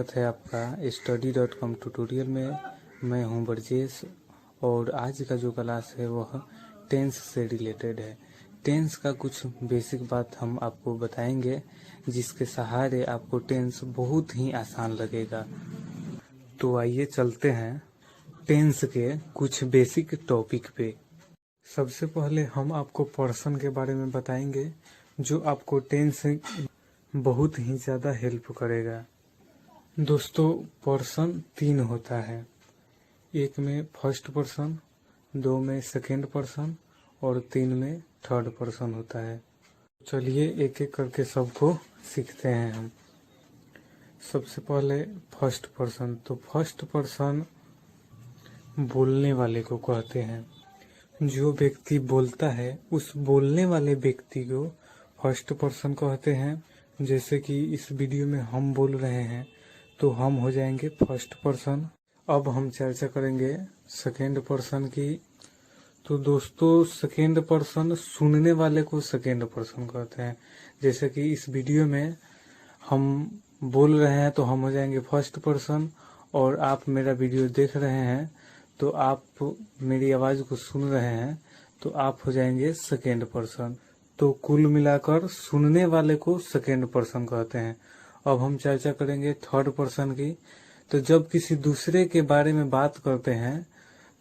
स्वागत है आपका study.com ट्यूटोरियल में। मैं हूं ब्रजेश और आज का जो क्लास है वह टेंस से रिलेटेड है। टेंस का कुछ बेसिक बात हम आपको बताएंगे जिसके सहारे आपको टेंस बहुत ही आसान लगेगा। तो आइए चलते हैं टेंस के कुछ बेसिक टॉपिक पे। सबसे पहले हम आपको पर्सन के बारे में बताएंगे जो आपको टेंस बहुत ही ज़्यादा हेल्प करेगा। दोस्तों, पर्सन 3 होता है, एक में फर्स्ट पर्सन, 2 में सेकेंड पर्सन और 3 में थर्ड पर्सन होता है। चलिए एक एक करके सबको सीखते हैं हम। सबसे पहले फर्स्ट पर्सन। तो फर्स्ट पर्सन बोलने वाले को कहते हैं। जो व्यक्ति बोलता है उस बोलने वाले व्यक्ति को फर्स्ट पर्सन कहते हैं। जैसे कि इस वीडियो में हम बोल रहे हैं तो हम हो जाएंगे फर्स्ट पर्सन। अब हम चर्चा करेंगे सेकेंड पर्सन की। तो दोस्तों, सेकेंड पर्सन सुनने वाले को सेकेंड पर्सन कहते हैं। जैसे कि इस वीडियो में हम बोल रहे हैं तो हम हो जाएंगे फर्स्ट पर्सन, और आप मेरा वीडियो देख रहे हैं तो आप मेरी आवाज़ को सुन रहे हैं तो आप हो जाएंगे सेकेंड पर्सन। तो कुल मिलाकर सुनने वाले को सेकेंड पर्सन कहते हैं। अब हम चर्चा करेंगे थर्ड पर्सन की। तो जब किसी दूसरे के बारे में बात करते हैं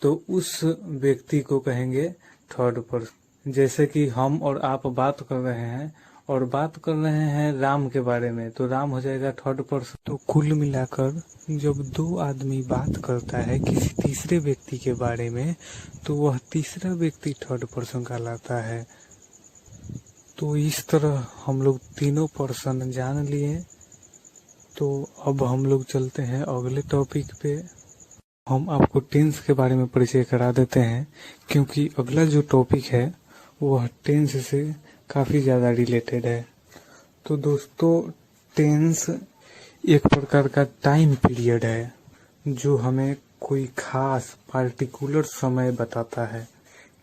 तो उस व्यक्ति को कहेंगे थर्ड पर्सन। जैसे कि हम और आप बात कर रहे हैं और बात कर रहे हैं राम के बारे में, तो राम हो जाएगा थर्ड पर्सन। तो कुल मिलाकर जब 2 आदमी बात करता है किसी तीसरे व्यक्ति के बारे में तो वह तीसरा व्यक्ति थर्ड पर्सन कहलाता है। तो इस तरह हम लोग तीनों पर्सन जान लिए। तो अब हम लोग चलते हैं अगले टॉपिक पे। हम आपको टेंस के बारे में परिचय करा देते हैं क्योंकि अगला जो टॉपिक है वह टेंस से काफ़ी ज़्यादा रिलेटेड है। तो दोस्तों, टेंस एक प्रकार का टाइम पीरियड है जो हमें कोई खास पार्टिकुलर समय बताता है,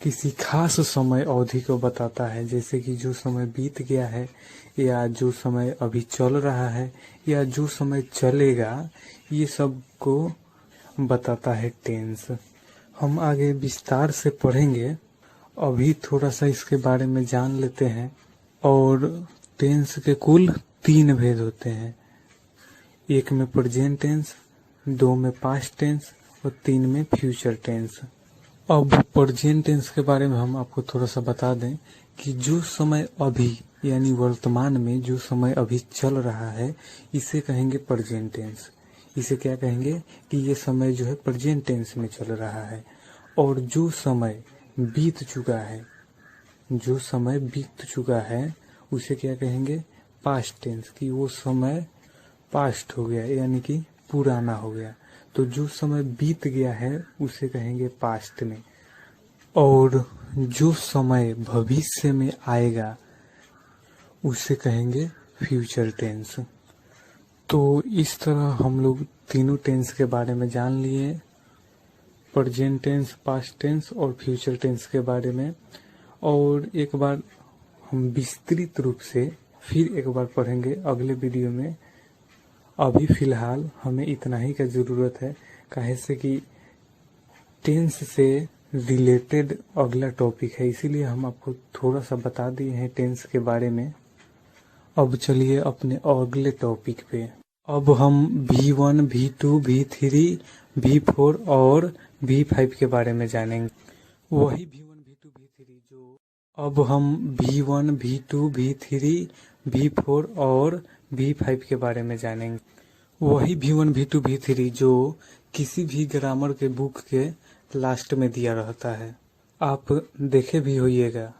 किसी खास समय अवधि को बताता है। जैसे कि जो समय बीत गया है या जो समय अभी चल रहा है या जो समय चलेगा, ये सब को बताता है टेंस। हम आगे विस्तार से पढ़ेंगे, अभी थोड़ा सा इसके बारे में जान लेते हैं। और टेंस के कुल 3 भेद होते हैं, एक में प्रेजेंट टेंस, 2 में पास्ट टेंस और 3 में फ्यूचर टेंस। अब प्रेजेंट टेंस के बारे में हम आपको थोड़ा सा बता दें कि जो समय अभी यानी वर्तमान में जो समय अभी चल रहा है इसे कहेंगे प्रेजेंट टेंस। इसे क्या कहेंगे कि ये समय जो है प्रेजेंट टेंस में चल रहा है। और जो समय बीत चुका है, जो समय बीत चुका है उसे क्या कहेंगे पास्ट टेंस, कि वो समय पास्ट हो गया यानी कि पुराना हो गया। तो जो समय बीत गया है उसे कहेंगे पास्ट में। और जो समय भविष्य में आएगा उसे कहेंगे फ्यूचर टेंस। तो इस तरह हम लोग तीनों टेंस के बारे में जान लिए, प्रेजेंट टेंस, पास्ट टेंस और फ्यूचर टेंस के बारे में। और एक बार हम विस्तृत रूप से फिर एक बार पढ़ेंगे अगले वीडियो में। अभी फिलहाल हमें इतना ही का ज़रूरत है, काहे से कि टेंस से रिलेटेड अगला टॉपिक है, इसीलिए हम आपको थोड़ा सा बता दिए हैं टेंस के बारे में। अब चलिए अपने अगले टॉपिक पे। अब हम V1, V2, V3, V4 और V5 के बारे में जानेंगे। वही V1, V2, V3 जो अब हम V1, V2, V3, V4 और V5 के बारे में जानेंगे। वही V1, V2, V3 जो किसी भी ग्रामर के बुक के लास्ट में दिया रहता है, आप देखे भी होइएगा।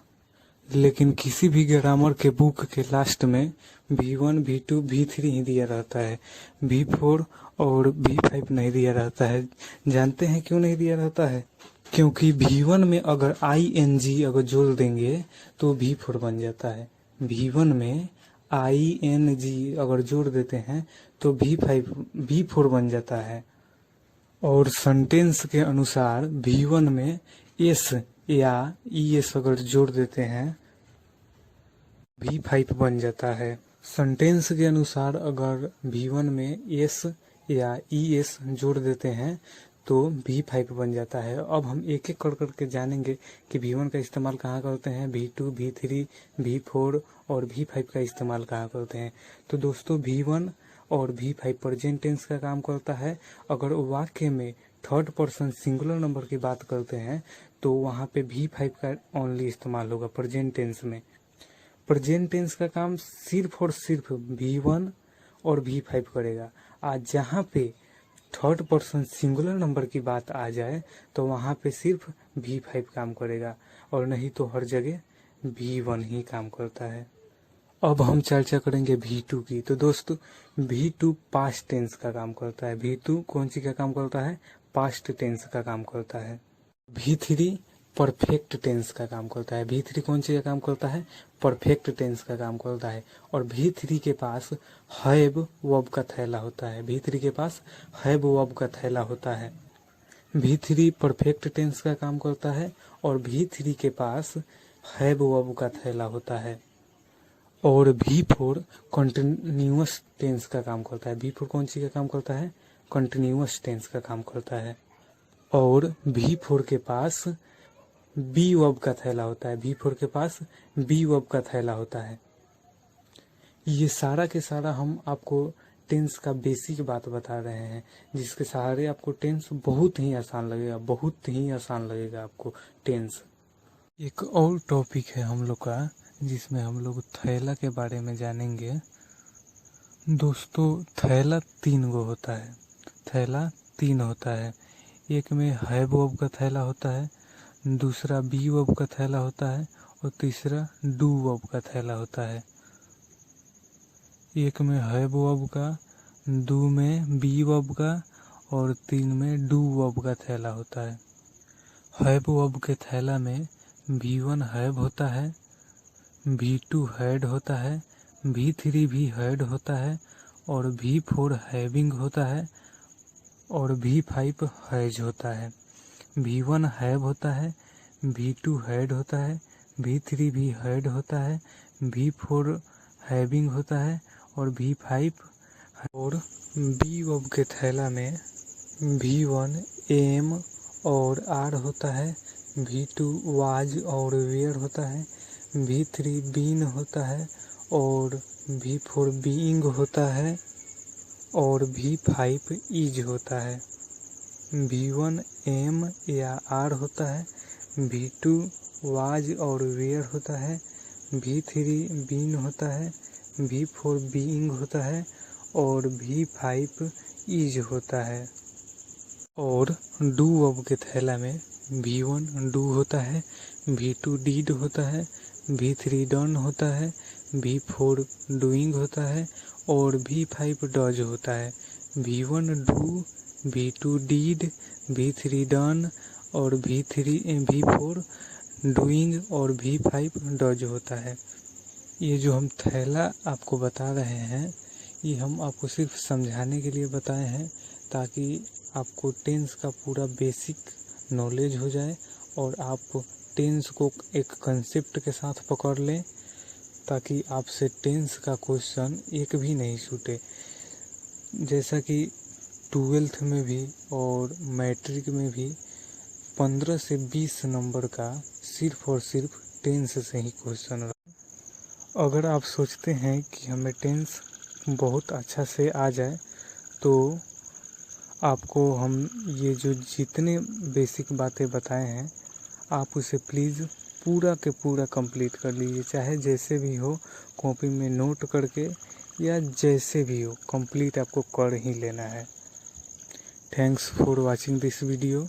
लेकिन किसी भी ग्रामर के बुक के लास्ट में V1, V2, V3 ही दिया रहता है, V4 और V5 नहीं दिया रहता है। जानते हैं क्यों नहीं दिया रहता है? क्योंकि V1 में अगर ING अगर जोड़ देंगे तो V4 बन जाता है। V1 में ING अगर जोड़ देते हैं तो V4 बन जाता है। और सेंटेंस के अनुसार V1 में S या ES अगर जोड़ देते हैं V5 बन जाता है। सेंटेंस के अनुसार अगर V1 में S या ES जोड़ देते हैं तो V5 बन जाता है। अब हम एक एक कर करके जानेंगे कि V1 का इस्तेमाल कहाँ करते हैं, V2, V3, V4 और V5 का इस्तेमाल कहाँ करते हैं। तो दोस्तों V1 और V5 प्रेजेंट टेंस का काम करता है। अगर वाक्य में थर्ड पर्सन सिंगुलर नंबर की बात करते हैं तो वहाँ पे V5 का ओनली इस्तेमाल होगा प्रेजेंट टेंस में। प्रेजेंट टेंस का काम सिर्फ और सिर्फ V1 और V5 करेगा। आज जहाँ पे थर्ड पर्सन सिंगुलर नंबर की बात आ जाए तो वहाँ पे सिर्फ V5 काम करेगा और नहीं तो हर जगह V1 ही काम करता है। अब हम चर्चा करेंगे V2 की। तो दोस्तों V2 पास्ट टेंस का काम करता है। V2 कौन सी का काम करता है, पास्ट टेंस का काम करता है। V3 परफेक्ट टेंस का काम करता है। V3 कौन सी का काम करता है, परफेक्ट टेंस का काम करता है। और V3 के पास हैव वर्ब का थैला होता है। V3 के पास हैव वर्ब का थैला होता है। V3 परफेक्ट टेंस का काम करता है और V3 के पास हैव वर्ब का थैला होता है। और V4 कंटिन्यूअस टेंस का काम करता है। V4 कौन सी का काम करता है, कंटिन्यूअस टेंस का काम करता है। और V4 के पास बी वर्ब का थैला होता है। V4 के पास बी वर्ब का थैला होता है। ये सारा के सारा हम आपको टेंस का बेसिक बात बता रहे हैं, जिसके सहारे आपको टेंस बहुत ही आसान लगेगा, बहुत ही आसान लगेगा आपको टेंस। एक और टॉपिक है हम लोग का जिसमें हम लोग थैला के बारे में जानेंगे। दोस्तों थैला 3 गो होता है। थैला 3 होता है। एक में हैव वर्ब का थैला होता है, दूसरा बी वर्ब का थैला होता है और तीसरा डू वर्ब का थैला होता है। एक में हैव वर्ब का, 2 में बी वर्ब का और 3 में डू वर्ब का थैला होता है। हैव वर्ब के थैला में V1 हैव होता है, V2 हैड होता है, V3 भी हैड होता है और V4 हैविंग होता है और V5 हैज होता है। V1 हैव होता है, V2 हैड होता है, V3 भी हैड होता है, V4 हैविंग होता है और V5 और बी वर्ब के थैला में V1 एम और आर होता है, V2 वाज और वेयर होता है, V3 बीन होता है और V4 बीइंग होता है और V5 इज होता है। V1 एम या आर होता है, V2 वाज और वेयर होता है, V3 बीन होता है, V4 बीइंग होता है और V5 इज होता है। और डू वर्ब के थैला में V1 डू होता है, V2 डीड होता है, V3 डन होता है, V4 डूइंग होता है और V5 डज होता है। V1 do, V2 deed, V3 done और V4 डूइंग और V5 डज होता है। ये जो हम थैला आपको बता रहे हैं ये हम आपको सिर्फ समझाने के लिए बताए हैं ताकि आपको टेंस का पूरा बेसिक नॉलेज हो जाए और आप टेंस को एक कंसेप्ट के साथ पकड़ लें ताकि आपसे टेंस का क्वेश्चन एक भी नहीं छूटे। जैसा कि 12th में भी और मैट्रिक में भी 15 से 20 नंबर का सिर्फ और सिर्फ टेंस से ही क्वेश्चन रहा। अगर आप सोचते हैं कि हमें टेंस बहुत अच्छा से आ जाए तो आपको हम ये जो जितने बेसिक बातें बताए हैं आप उसे प्लीज़ पूरा के पूरा कंप्लीट कर लीजिए, चाहे जैसे भी हो कॉपी में नोट करके या जैसे भी हो कंप्लीट आपको कर ही लेना है। Thanks for watching this video.